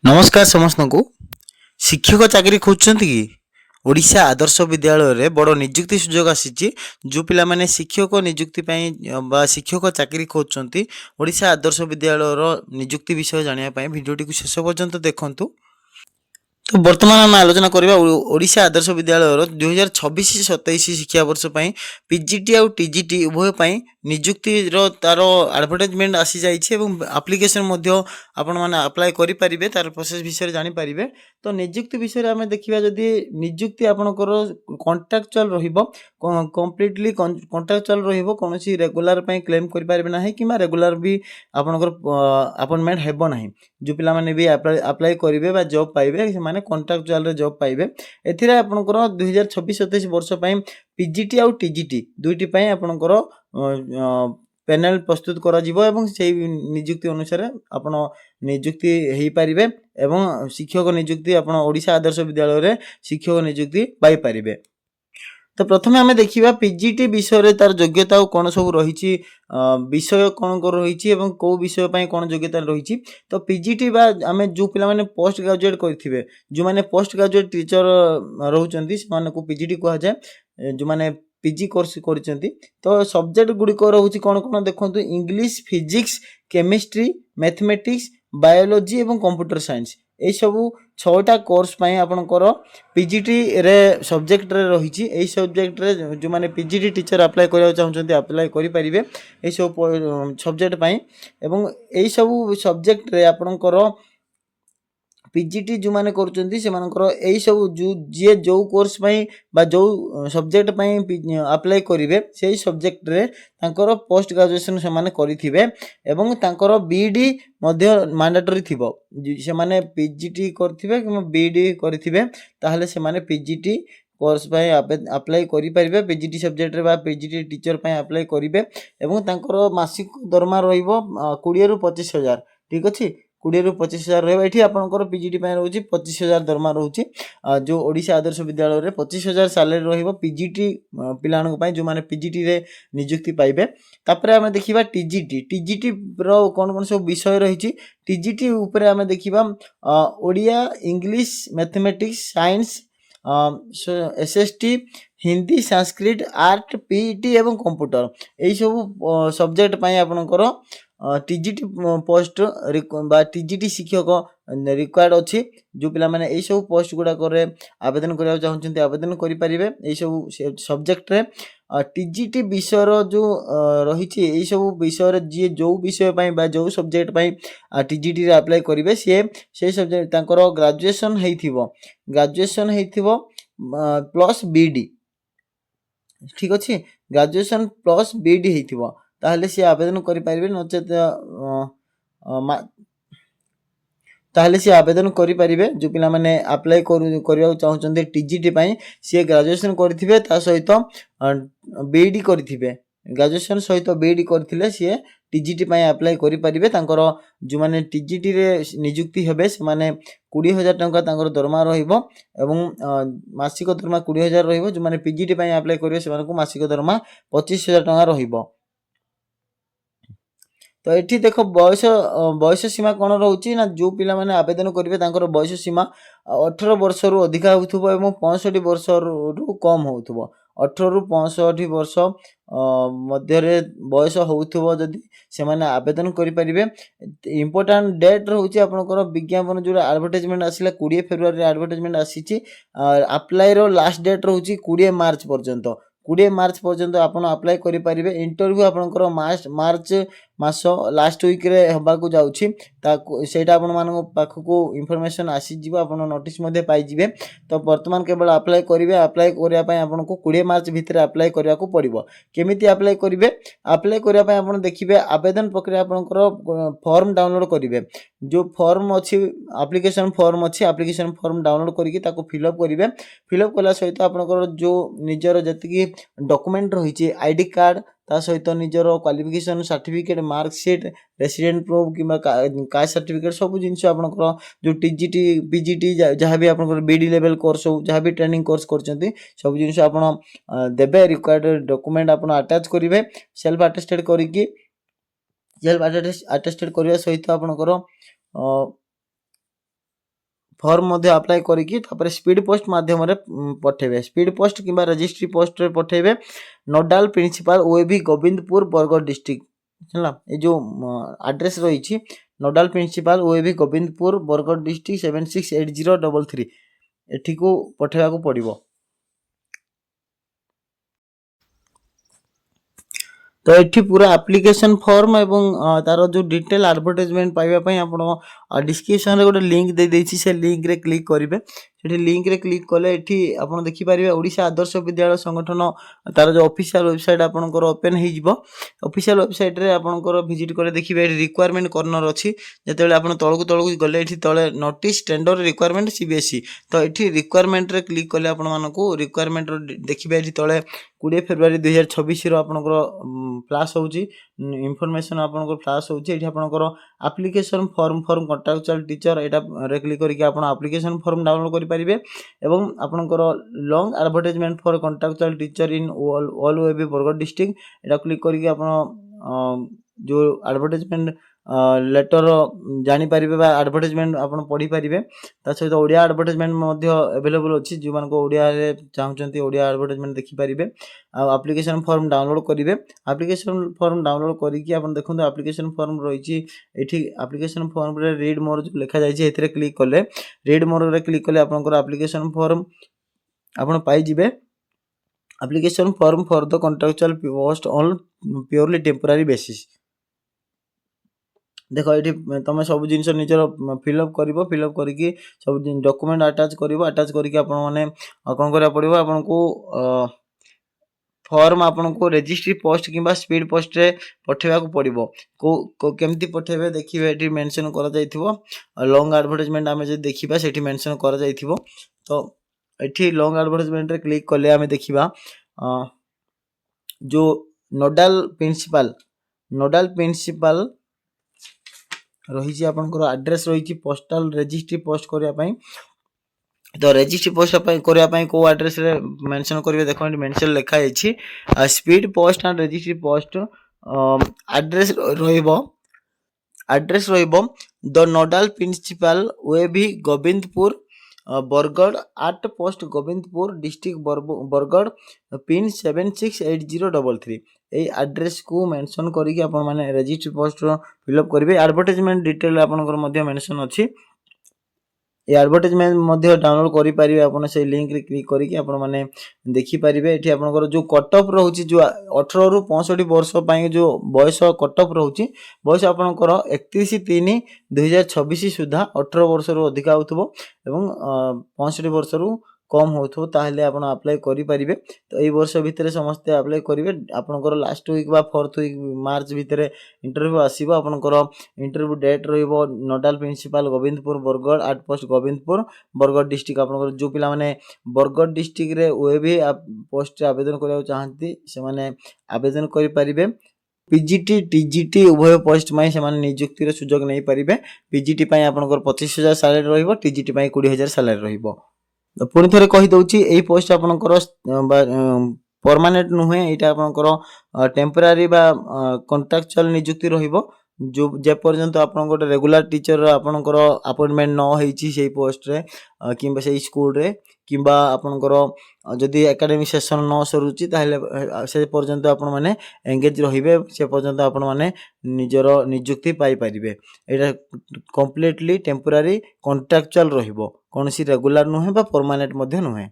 नमस्कार समस्त को शिक्षक चाकरी खोजुଛନ୍ତି कि ओडिशा आदर्श विद्यालय रे बड़ नियुक्ति सुजोग आसीची जो पिला माने शिक्षक नियुक्ति पई बा शिक्षक चाकरी खोजुଛନ୍ତି ओडिशा आदर्श विद्यालय रो नियुक्ति विषय जानिया पई वीडियोटी को शेष पर्यंत देखंतु। तो वर्तमान आम आलोचना करबा ओडिशा आदर्श विद्यालय 2026-27 शिक्षा वर्ष पई पीजीटी आ टीजीटी उभय पई नियुक्ति रो तार एडवर्टाइजमेंट आसी जाइछे एवं एप्लीकेशन मध्ये आपण माने अप्लाई करि परिबे तार प्रोसेस विषय जानि परिबे। तो नियुक्ति विषय आमे देखिबा जदि नियुक्ति आपनकर कॉन्ट्रैक्चुअल रहिबो कंप्लीटली कॉन्ट्रैक्चुअल रहिबो कोनोसी रेगुलर पई क्लेम करि परिबे नाही किमा रेगुलर भी आपनकर अपॉइंटमेंट हेबो नाही। जो पिला माने भी अप्लाई करिवे बा जॉब पाइबे से माने कॉन्ट्रैक्चुअल रे जॉब पाइबे। एथिरे आपनकर 2026-27 वर्ष पई पीजीटी आ टीजीटी दुईटी पई आपनकर पैनल प्रस्तुत करा जिवो एवं सेही नियुक्ति अनुसार आपण नियुक्ति हेई परिबे एवं शिक्षक नियुक्ति आपण ओडिशा आदर्श विद्यालय रे शिक्षक नियुक्ति पाई परिबे। तो प्रथमे आमे देखिबा पीजीटी विषय रे तार योग्यता और कोन सब रहिछि विषय कोन को रहिछि एवं को विषय पई कोन योग्यता रहिछि। तो पीजीटी बा आमे जो पिला माने पोस्ट ग्रेजुएट करथिबे जो माने पोस्ट ग्रेजुएट टीचर रहउचंती से माने को पीजीटी कहआ जाय जो माने पीजी कोर्स करचंती। तो सब्जेक्ट गुडी को रहउछि कोन कोन देखंतु English physics chemistry mathematics biology एवं कंप्यूटर साइंस ए सबु 6टा कोर्स पई आपनकर पीजीटी रे सब्जेक्ट रे रहिछि। एई सब्जेक्ट रे जो माने पीजीटी टीचर अप्लाई करिया चाहउचंती अप्लाई करि परिबे एई सब सब्जेक्ट पई एवं एई सब सब्जेक्ट रे आपनकर पीजीटी जो माने करूचंती से मानकर एई सब जे जो कोर्स पई बा जो सब्जेक्ट पई अप्लाई करिवे सेई सब्जेक्ट रे तांकर पोस्ट ग्रेजुएशन से माने करिथिबे एवं तांकर बीडी मध्य मैंडेटरी थिबो। से माने पीजीटी करथिबे कि बीडी करथिबे ताहले से माने पीजीटी कोर्स पई अप्लाई करि परिबे पीजीटी सब्जेक्ट रे बा पीजीटी टीचर पई अप्लाई करिवे एवं तांकर मासिक दरमा रहइबो 20 रु 25,000 ठीक अछि 20 रु 25,000 रहइबो। एठी आपनकर पीजीटी पई रहउची 25,000 दरमा रहउची जो ओडिशा आदर्श विद्यालय रे 25,000 सैलरी रहइबो पीजीटी पिलानक पई जो माने पीजीटी रे नियुक्ति पाइबे। तापरे हमें देखिबा टीजीटी रो कोन कोन सब विषय रहिची टीजीटी ऊपर हमें देखिबा Odia English mathematics science SST Hindi Sanskrit art PET एवं कंप्यूटर एई सब सब्जेक्ट पई आपनकर टीजीटी पोस्ट बा टीजीटी शिक्षक रिक्वायर्ड अछि। जो पिला माने एई सब पोस्ट गुडा करे आवेदन करिया चाहउचंती आवेदन करि परिबे एई सब सब्जेक्ट रे टीजीटी विषय रो जो रहिछि एई सब विषय रे जे जो विषय पई बा जो सब्जेक्ट पई टीजीटी रे अप्लाई करिवे से सब्जेक्ट तांकर ग्रेजुएशन हेइथिबो प्लस बीडी ठीक अछि ग्रेजुएशन प्लस बीडी हेइथिबो ताहले से आवेदन करि परिबे नचेत ताहले से आवेदन करि परिबे। जो पिला माने अप्लाई करिया चाहउचंती टीजीटी पई से ग्रेजुएशन करथिबे ता सहित बीडी करथिबे ग्रेजुएशन सहित बीडी करथिले से टीजीटी पई अप्लाई करि परिबे। तांकर जो माने टीजीटी रे नियुक्ति हेबे से माने 20,000 टंका तांकर दरमा रहिबो एवं मासिक दरमा 20,000 रहिबो। जो माने पीजीटी पई अप्लाई करिवे से मानकु मासिक दरमा 25,000 टंका रहिबो। तो एठी देखो बयस सीमा कोन रहउची ना जो पिला माने आवेदन करिवे तांकर बयस सीमा 18 वर्ष रु अधिका होउथबो एवं 65 वर्ष रु कम होउथबो 18 रु 65 वर्ष मध्य रे बयस होउथबो जदी से माने आवेदन करि परिबे। इंपोर्टेंट डेट रहउची आपनकर विज्ञापन जो एडवर्टाइजमेंट आसिला 20 फेब्रुआरी रे एडवर्टाइजमेंट आसीची अप्लाई रो लास्ट डेट रहउची 20 मार्च पर्यंत 20 मार्च पर्यंत आपण अप्लाई करि परिबे। इंटरव्यू आपनकर मार्च मास लास्ट वीक रे हबाकू जाउछि ता सेटा आपण मानको पाखकू इंफॉर्मेशन आसी जिवो आपण नोटिस मध्ये पाई जिवे। तो वर्तमान केवल अप्लाई करिवे अप्लाई करिया पय आपनको 20 मार्च भितर अप्लाई करिया को पड़िबो। केमिति अप्लाई करिवे अप्लाई करिया पय आपण देखिबे आवेदन प्रक्रिया आपनकर फॉर्म डाउनलोड करिवे जो फॉर्म अछि एप्लीकेशन फॉर्म डाउनलोड करिकि ताको फिलअप करिवे। फिलअप कला सहित आपनकर जो निजर जति डॉक्यूमेंट रहिछि आईडी कार्ड ता सहित निजर qualification certificate marksheet resident proof किबा कास्ट सर्टिफिकेट सब जिंस आपनकर जो टीजीटी पीजीटी जहाँ भी आपनकर बीडी लेवल कोर्स हो जहाँ भी ट्रेनिंग कोर्स करचंती सब जिंस आपन देबे रिक्वायर्ड डॉक्यूमेंट आपन अटैच करिवे सेल्फ अटेस्टेड करिकि सेल्फ अटेस्टेड करिया सहित आपनकर फॉर्म मध्य अप्लाई करिकी तापर स्पीड पोस्ट माध्यम रे पठेबे स्पीड पोस्ट किंबा रजिस्ट्री पोस्ट रे पठेबे nodal principal OAV Govindpur Bargarh district हला ए जो एड्रेस रही nodal principal OAV Govindpur Bargarh district 768033 एठी को पठेबा को पड़िबो। तो ये पूरा एप्लिकेशन फॉर्म एवं तार जो डिटेल एडवर्टाइजमेंट पाइबा आपण डिस्क्रिप्शन रे गोटे लिंक दे देछि से लिंक रे क्लिक करिवे सेठी लिंक रे क्लिक कले एठी आपण देखि पारिबे ओडिशा आदर्श विद्यालय संगठन तार जो ऑफिशियल वेबसाइट आपनकर ओपन हे जिवो ऑफिशियल वेबसाइट रे आपनकर विजिट करे देखिबे रिक्वायरमेंट कॉर्नर अछि जेतेबेले आपण तळकु गले एठी तळे नोटिस टेंडर रिक्वायरमेंट सीबीएसई तो एठी रिक्वायरमेंट रे क्लिक कले आपण मानको रिक्वायरमेंट देखिबे एठी तळे 20 फेब्रुआरी 2026 रो आपनकर फ्लैश होउची इन्फॉर्मेशन आपनकर फ्लैश होउची एठी आपनकर एप्लिकेशन फॉर्म कॉन्ट्रैक्चुअल टीचर एटा रे क्लिक करके आपण एप्लिकेशन फॉर्म डाउनलोड करि परिबे एवं आपनकर long advertisement for contractual teacher in all OAB Bargarh district Etah click करके आपण जो एडवर्टाइजमेंट लेटर जानी परिबे बा एडवर्टाइजमेंट आपण पढी परिबे ता सहित ओडिया एडवर्टाइजमेंट मध्ये अवेलेबल अछि जो मान को ओडिया रे चाहउचंती ओडिया एडवर्टाइजमेंट देखि परिबे आ एप्लिकेशन फॉर्म डाउनलोड करिवे एप्लिकेशन फॉर्म डाउनलोड करिकि आपण देखंतु एप्लिकेशन फॉर्म रहिछि एठी एप्लिकेशन फॉर्म रे रीड मोर जो लिखा जायछि एथिरे क्लिक करले रीड मोर रे क्लिक करले आपनकर एप्लिकेशन फॉर्म आपण पाई जिवे application form for the contractual post on purely temporary basis देखो ये तुम सब जिन निजर फिलअप करके सब डॉक्यूमेंट अटैच करके आपण माने कौन करा पड़ो आपन को फॉर्म आपन को रजिस्ट्री पोस्ट किंबा स्पीड पोस्ट रे पठेबा को पड़िबो को केमती पठेबे देखिबे एटी मेंशन करा जायथिबो लॉन्ग एडवर्टाइजमेंट आमे जे देखिबा सेठी मेंशन करा जायथिबो तो एठी लॉन्ग एडवर्टाइजमेंट रे क्लिक करले आमे देखिबा जो नोडाल प्रिंसिपल रही आपनकर एड्रेस रही पोस्टल रजिस्ट्री पोस्ट करिया पई तो रजिस्ट्री पोस्ट करिया पई को एड्रेस रे मेंशन करिवे देखो मेंशन लिखा अछि speed post and registry post address रहिबो the nodal principal OAV Govindpur Bargarh 8 post Govindpur district Bargarh pin 768033 ए एड्रेस को मेंशन करिके आपण माने रजिस्ट्री पोस्ट फिलअप करिवे एडवर्टाइजमेंट डिटेल आपनकर मध्ये मेंशन अछि ए एडवर्टाइजमेंट मध्ये डाउनलोड करि परिबे आपण से लिंक रे क्लिक करिके आपण माने देखि परिबे एठी आपनकर जो कट ऑफ रहउची जो 18 रु 65 वर्ष पई जो बयस कट ऑफ रहउची बयस आपनकर 31/3/2026 सुधा 18 वर्ष रु अधिक होतबो एवं 65 वर्ष रु कम होथो ताहले आपण अप्लाई करि परिबे तो एई वर्ष भितरे समस्त अप्लाई करिवे आपनकर लास्ट वीक बा 4th वीक मार्च भितरे इंटरव्यू आसीबो आपनकर इंटरव्यू डेट रहिबो nodal principal Govindpur Bargarh 8 post Govindpur Bargarh district आपनकर जो पिला माने बरगढ़ डिस्ट्रिक्ट रे ओएबी पोस्ट आवेदन करियो चाहंती से माने आवेदन करि परिबे पीजीटी टीजीटी उभय पोस्ट में से माने नियुक्ति रे सुयोग नै परिबे पीजीटी पई आपनकर 25000 सैलरी रहिबो टीजीटी पई 20000 सैलरी रहिबो पुणी थे कही दउची एई पोस्ट आपनकर परमानेंट नुहे एटा आपनकर टेम्पररी बा कॉन्ट्रैक्चुअल नियुक्ति रहिबो जो जे पर्यंत आपन गोटे रेगुलर टीचर आपनकर अपॉइंटमेंट न होईची सेई पोस्ट रे किंबा सेई स्कूल रे किंबा आपनकर जदि एकेडमिक सेशन न सरुची ताहले से पर्यंत आपन माने एंगेज रहिबे से पर्यंत आपन माने निजर नियुक्ति पाई परिबे एटा कंप्लीटली टेम्पररी कॉन्ट्रैक्चुअल रहिबो कोनसी रेगुलर नुहे बा परमानेंट मध्ये नुहे।